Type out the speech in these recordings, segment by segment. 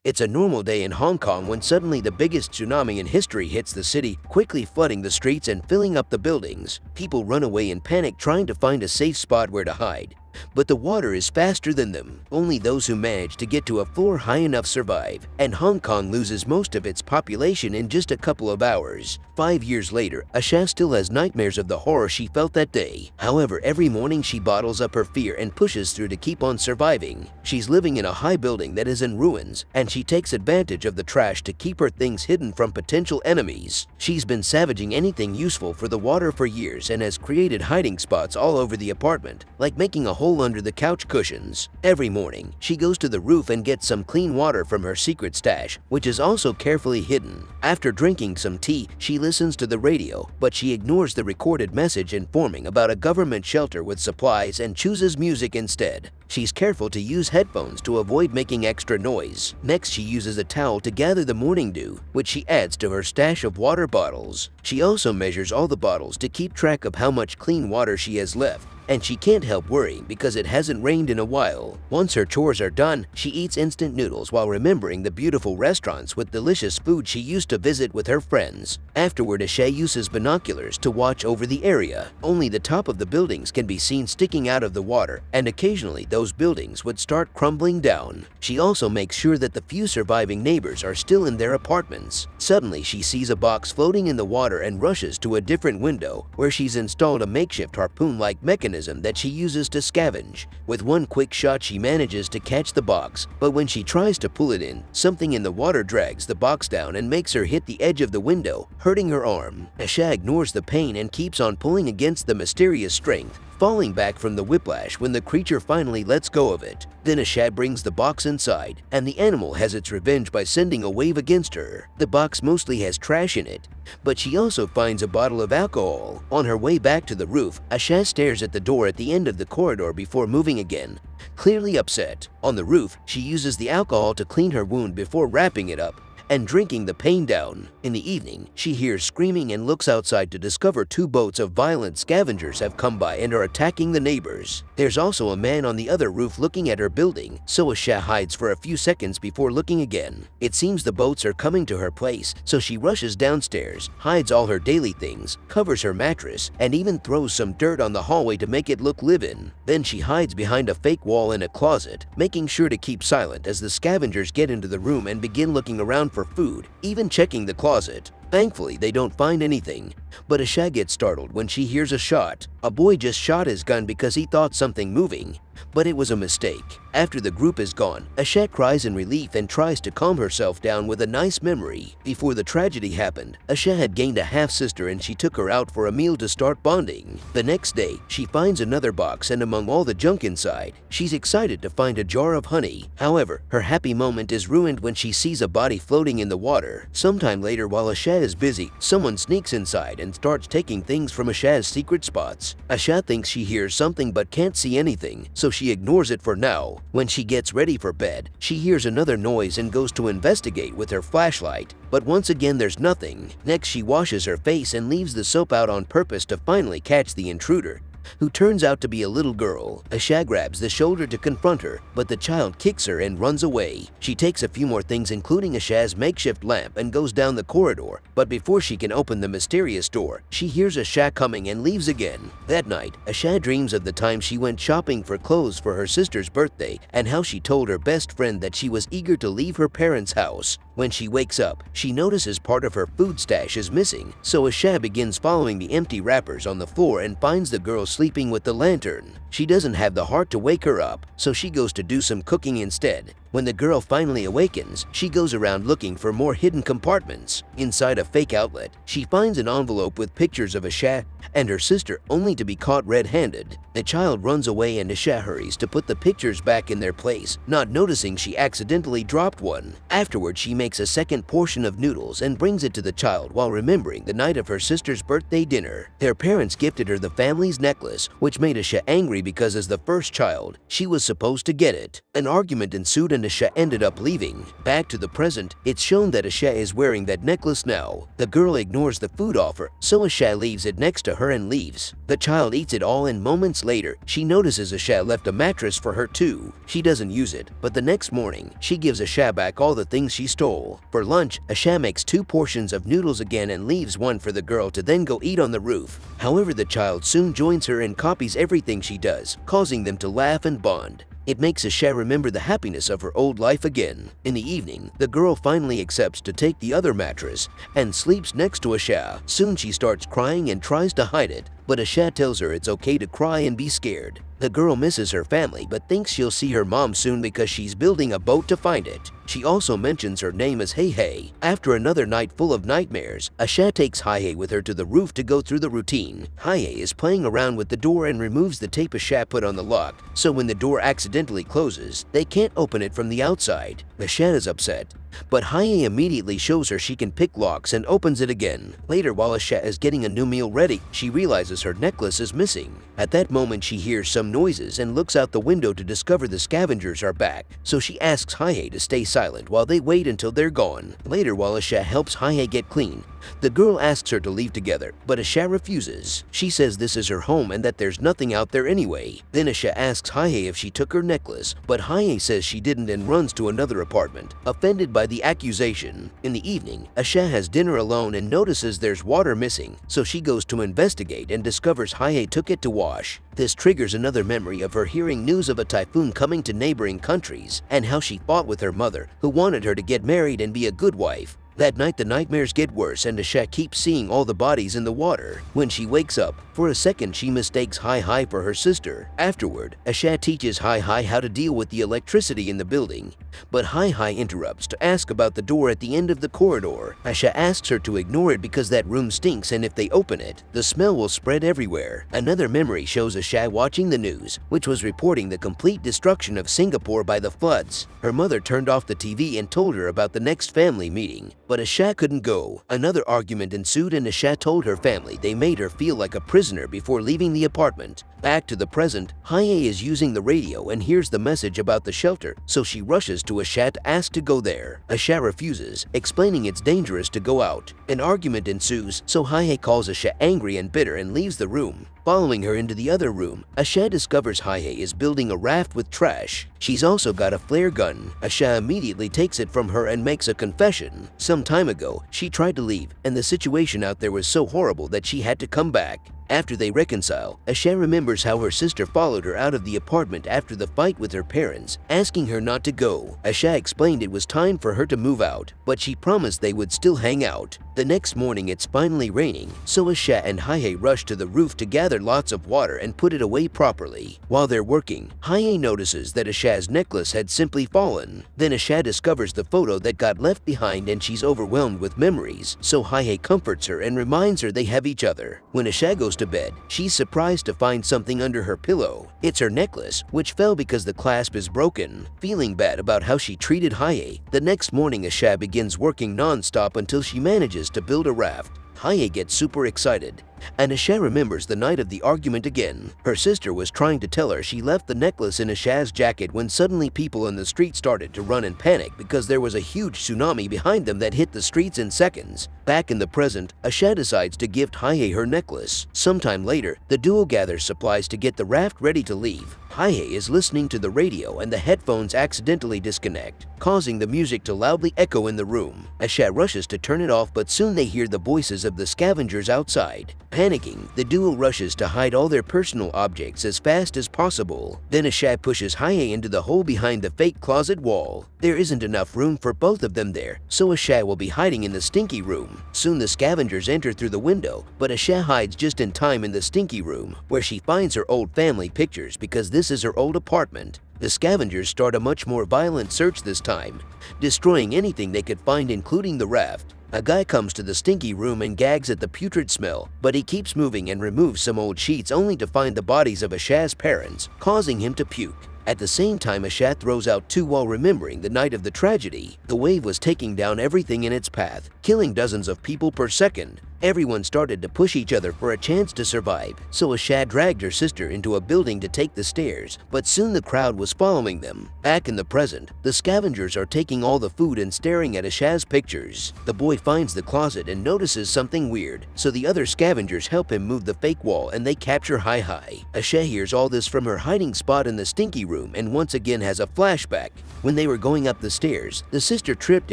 It's a normal day in Hong Kong when suddenly the biggest tsunami in history hits the city, quickly flooding the streets and filling up the buildings. People run away in panic trying to find a safe spot where to hide. But the water is faster than them. Only those who manage to get to a floor high enough survive, and Hong Kong loses most of its population in just a couple of hours. 5 years later, Asha still has nightmares of the horror she felt that day. However, every morning she bottles up her fear and pushes through to keep on surviving. She's living in a high building that is in ruins, and she takes advantage of the trash to keep her things hidden from potential enemies. She's been savaging anything useful for the water for years and has created hiding spots all over the apartment, like making a hole under the couch cushions. Every morning, she goes to the roof and gets some clean water from her secret stash, which is also carefully hidden. After drinking some tea, she listens to the radio, but she ignores the recorded message informing about a government shelter with supplies and chooses music instead. She's careful to use headphones to avoid making extra noise. Next, she uses a towel to gather the morning dew, which she adds to her stash of water bottles. She also measures all the bottles to keep track of how much clean water she has left. And she can't help worrying because it hasn't rained in a while. Once her chores are done, she eats instant noodles while remembering the beautiful restaurants with delicious food she used to visit with her friends. Afterward, Asha uses binoculars to watch over the area. Only the top of the buildings can be seen sticking out of the water, and occasionally those buildings would start crumbling down. She also makes sure that the few surviving neighbors are still in their apartments. Suddenly, she sees a box floating in the water and rushes to a different window where she's installed a makeshift harpoon-like mechanism that she uses to scavenge. With one quick shot, she manages to catch the box, but when she tries to pull it in, something in the water drags the box down and makes her hit the edge of the window, hurting her arm. Asha ignores the pain and keeps on pulling against the mysterious strength, falling back from the whiplash when the creature finally lets go of it. Then Asha brings the box inside, and the animal has its revenge by sending a wave against her. The box mostly has trash in it, but she also finds a bottle of alcohol. On her way back to the roof, Asha stares at the door at the end of the corridor before moving again, clearly upset. On the roof, she uses the alcohol to clean her wound before wrapping it up and drinking the pain down. In the evening, she hears screaming and looks outside to discover 2 boats of violent scavengers have come by and are attacking the neighbors. There's also a man on the other roof looking at her building, so Asha hides for a few seconds before looking again. It seems the boats are coming to her place, so she rushes downstairs, hides all her daily things, covers her mattress, and even throws some dirt on the hallway to make it look live-in. Then she hides behind a fake wall in a closet, making sure to keep silent as the scavengers get into the room and begin looking around for food, even checking the closet. Thankfully, they don't find anything, but Asha gets startled when she hears a shot. A boy just shot his gun because he thought something moving, but it was a mistake. After the group is gone, Asha cries in relief and tries to calm herself down with a nice memory. Before the tragedy happened, Asha had gained a half-sister and she took her out for a meal to start bonding. The next day, she finds another box, and among all the junk inside, she's excited to find a jar of honey. However, her happy moment is ruined when she sees a body floating in the water. Sometime later, while Asha is busy, someone sneaks inside and starts taking things from Asha's secret spots. Asha thinks she hears something but can't see anything, so she ignores it for now. When she gets ready for bed, she hears another noise and goes to investigate with her flashlight, but once again there's nothing. Next, she washes her face and leaves the soap out on purpose to finally catch the intruder, who turns out to be a little girl. Asha grabs the shoulder to confront her, but the child kicks her and runs away. She takes a few more things, including Asha's makeshift lamp, and goes down the corridor, but before she can open the mysterious door, she hears Asha coming and leaves again. That night, Asha dreams of the time she went shopping for clothes for her sister's birthday and how she told her best friend that she was eager to leave her parents' house. When she wakes up, she notices part of her food stash is missing, so Asha begins following the empty wrappers on the floor and finds the girl sleeping with the lantern. She doesn't have the heart to wake her up, so she goes to do some cooking instead. When the girl finally awakens, she goes around looking for more hidden compartments. Inside a fake outlet, she finds an envelope with pictures of Asha and her sister, only to be caught red-handed. The child runs away and Asha hurries to put the pictures back in their place, not noticing she accidentally dropped one. Afterward, she makes a second portion of noodles and brings it to the child while remembering the night of her sister's birthday dinner. Their parents gifted her the family's necklace, which made Asha angry because as the first child, she was supposed to get it. An argument ensued and and Asha ended up leaving. Back to the present, it's shown that Asha is wearing that necklace now. The girl ignores the food offer, so Asha leaves it next to her and leaves. The child eats it all, and moments later, she notices Asha left a mattress for her too. She doesn't use it, but the next morning, she gives Asha back all the things she stole. For lunch, Asha makes 2 portions of noodles again and leaves one for the girl to then go eat on the roof. However, the child soon joins her and copies everything she does, causing them to laugh and bond. It makes Asha remember the happiness of her old life again. In the evening, the girl finally accepts to take the other mattress and sleeps next to Asha. Soon she starts crying and tries to hide it, but Asha tells her it's okay to cry and be scared. The girl misses her family but thinks she'll see her mom soon because she's building a boat to find it. She also mentions her name as Hey Hey. After another night full of nightmares, Asha takes Hey Hey with her to the roof to go through the routine. Hey Hey is playing around with the door and removes the tape Asha put on the lock, so when the door accidentally closes, they can't open it from the outside. Asha is upset, but Hey Hey immediately shows her she can pick locks and opens it again. Later, while Asha is getting a new meal ready, she realizes her necklace is missing. At that moment, she hears some noises and looks out the window to discover the scavengers are back, so she asks Hey Hey to stay silent while they wait until they're gone. Later, while Asha helps Hey Hey get clean, the girl asks her to leave together, but Asha refuses. She says this is her home and that there's nothing out there anyway. Then Asha asks Hey Hey if she took her necklace, but Hey Hey says she didn't and runs to another apartment, offended by the accusation. In the evening, Asha has dinner alone and notices there's water missing, so she goes to investigate and discovers Hey Hey took it to wash. This triggers another memory of her hearing news of a typhoon coming to neighboring countries and how she fought with her mother, who wanted her to get married and be a good wife. That night, the nightmares get worse and Asha keeps seeing all the bodies in the water. When she wakes up, for a second she mistakes Hey Hey for her sister. Afterward, Asha teaches Hey Hey how to deal with the electricity in the building, but Hey Hey interrupts to ask about the door at the end of the corridor. Asha asks her to ignore it because that room stinks and if they open it, the smell will spread everywhere. Another memory shows Asha watching the news, which was reporting the complete destruction of Singapore by the floods. Her mother turned off the TV and told her about the next family meeting, but Asha couldn't go. Another argument ensued and Asha told her family they made her feel like a prisoner before leaving the apartment. Back to the present, Hey Hey is using the radio and hears the message about the shelter, so she rushes to Asha to ask to go there. Asha refuses, explaining it's dangerous to go out. An argument ensues, so Hey Hey calls Asha angry and bitter and leaves the room. Following her into the other room, Asha discovers Hey Hey is building a raft with trash. She's also got a flare gun. Asha immediately takes it from her and makes a confession. Some time ago, she tried to leave, and the situation out there was so horrible that she had to come back. After they reconcile, Asha remembers how her sister followed her out of the apartment after the fight with her parents, asking her not to go. Asha explained it was time for her to move out, but she promised they would still hang out. The next morning, it's finally raining, so Asha and Hey Hey rush to the roof to gather lots of water and put it away properly. While they're working, Hey Hey notices that Asha's necklace had simply fallen. Then Asha discovers the photo that got left behind and she's overwhelmed with memories, so Hey Hey comforts her and reminds her they have each other. When Asha goes to bed, she's surprised to find something under her pillow. It's her necklace, which fell because the clasp is broken. Feeling bad about how she treated Hey Hey, the next morning Asha begins working non-stop until she manages to build a raft. Hey Hey gets super excited, and Asha remembers the night of the argument again. Her sister was trying to tell her she left the necklace in Asha's jacket when suddenly people in the street started to run and panic because there was a huge tsunami behind them that hit the streets in seconds. Back in the present, Asha decides to gift Hey Hey her necklace. Sometime later, the duo gathers supplies to get the raft ready to leave. Hey Hey is listening to the radio and the headphones accidentally disconnect, causing the music to loudly echo in the room. Asha rushes to turn it off, but soon they hear the voices of the scavengers outside. Panicking, the duo rushes to hide all their personal objects as fast as possible. Then Asha pushes Hey Hey into the hole behind the fake closet wall. There isn't enough room for both of them there, so Asha will be hiding in the stinky room. Soon the scavengers enter through the window, but Asha hides just in time in the stinky room, where she finds her old family pictures because this is her old apartment. The scavengers start a much more violent search this time, destroying anything they could find, including the raft. A guy comes to the stinky room and gags at the putrid smell, but he keeps moving and removes some old sheets only to find the bodies of Asha's parents, causing him to puke. At the same time, Asha throws out two while remembering the night of the tragedy. The wave was taking down everything in its path, killing dozens of people per second. Everyone started to push each other for a chance to survive, so Asha dragged her sister into a building to take the stairs, but soon the crowd was following them. Back in the present, the scavengers are taking all the food and staring at Asha's pictures. The boy finds the closet and notices something weird, so the other scavengers help him move the fake wall and they capture Hai Hai. Asha hears all this from her hiding spot in the stinky room and once again has a flashback. When they were going up the stairs, the sister tripped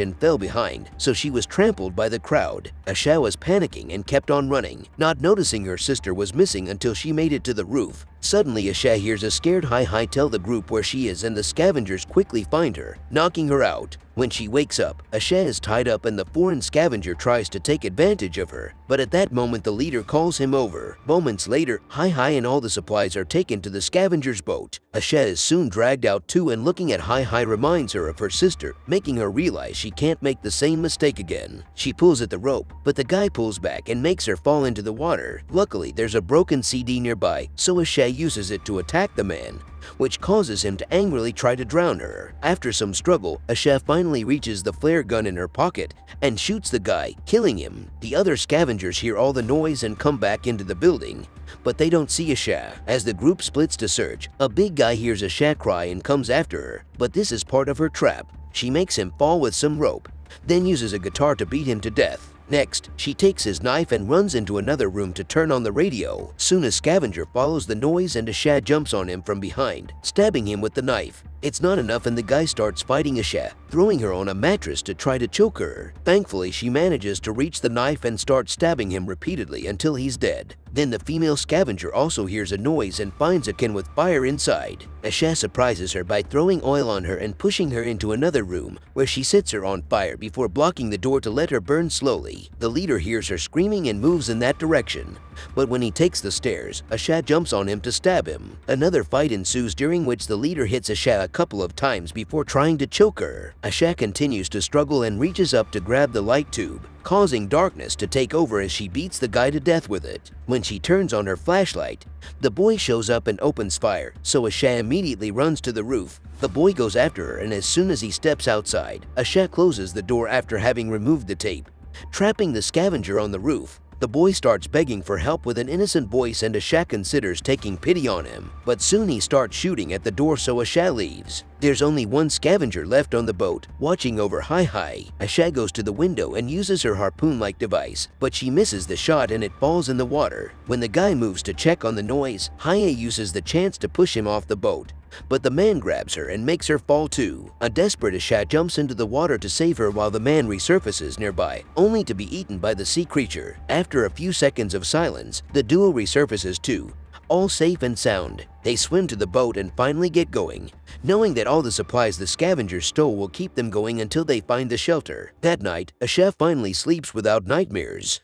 and fell behind, so she was trampled by the crowd. Asha was panicking and kept on running, not noticing her sister was missing until she made it to the roof. Suddenly, Asha hears a scared Hai Hai tell the group where she is and the scavengers quickly find her, knocking her out. When she wakes up, Asha is tied up and the foreign scavenger tries to take advantage of her, but at that moment the leader calls him over. Moments later, Hai Hai and all the supplies are taken to the scavenger's boat. Asha is soon dragged out too, and looking at Hai Hai reminds her of her sister, making her realize she can't make the same mistake again. She pulls at the rope, but the guy pulls back and makes her fall into the water. Luckily, there's a broken CD nearby, so Asha uses it to attack the man, which causes him to angrily try to drown her. After some struggle, Asha finally reaches the flare gun in her pocket and shoots the guy, killing him. The other scavengers hear all the noise and come back into the building, but they don't see Asha. As the group splits to search, a big guy hears Asha cry and comes after her, but this is part of her trap. She makes him fall with some rope, then uses a guitar to beat him to death. Next, she takes his knife and runs into another room to turn on the radio. Soon a scavenger follows the noise and Asha jumps on him from behind, stabbing him with the knife. It's not enough and the guy starts fighting Asha, throwing her on a mattress to try to choke her. Thankfully, she manages to reach the knife and starts stabbing him repeatedly until he's dead. Then the female scavenger also hears a noise and finds a can with fire inside. Asha surprises her by throwing oil on her and pushing her into another room, where she sets her on fire before blocking the door to let her burn slowly. The leader hears her screaming and moves in that direction, but when he takes the stairs, Asha jumps on him to stab him. Another fight ensues, during which the leader hits Asha a couple of times before trying to choke her. Asha continues to struggle and reaches up to grab the light tube, causing darkness to take over as she beats the guy to death with it. When she turns on her flashlight, the boy shows up and opens fire, so Asha immediately runs to the roof. The boy goes after her, and as soon as he steps outside, Asha closes the door after having removed the tape, trapping the scavenger on the roof. The boy starts begging for help with an innocent voice and Asha considers taking pity on him, but soon he starts shooting at the door, so Asha leaves. There's only one scavenger left on the boat, watching over Hai Hai. Asha goes to the window and uses her harpoon-like device, but she misses the shot and it falls in the water. When the guy moves to check on the noise, Hai Hai uses the chance to push him off the boat, but the man grabs her and makes her fall too. A desperate Asha jumps into the water to save her while the man resurfaces nearby, only to be eaten by the sea creature. After a few seconds of silence, the duo resurfaces too, all safe and sound. They swim to the boat and finally get going, knowing that all the supplies the scavengers stole will keep them going until they find the shelter. That night, Asha finally sleeps without nightmares.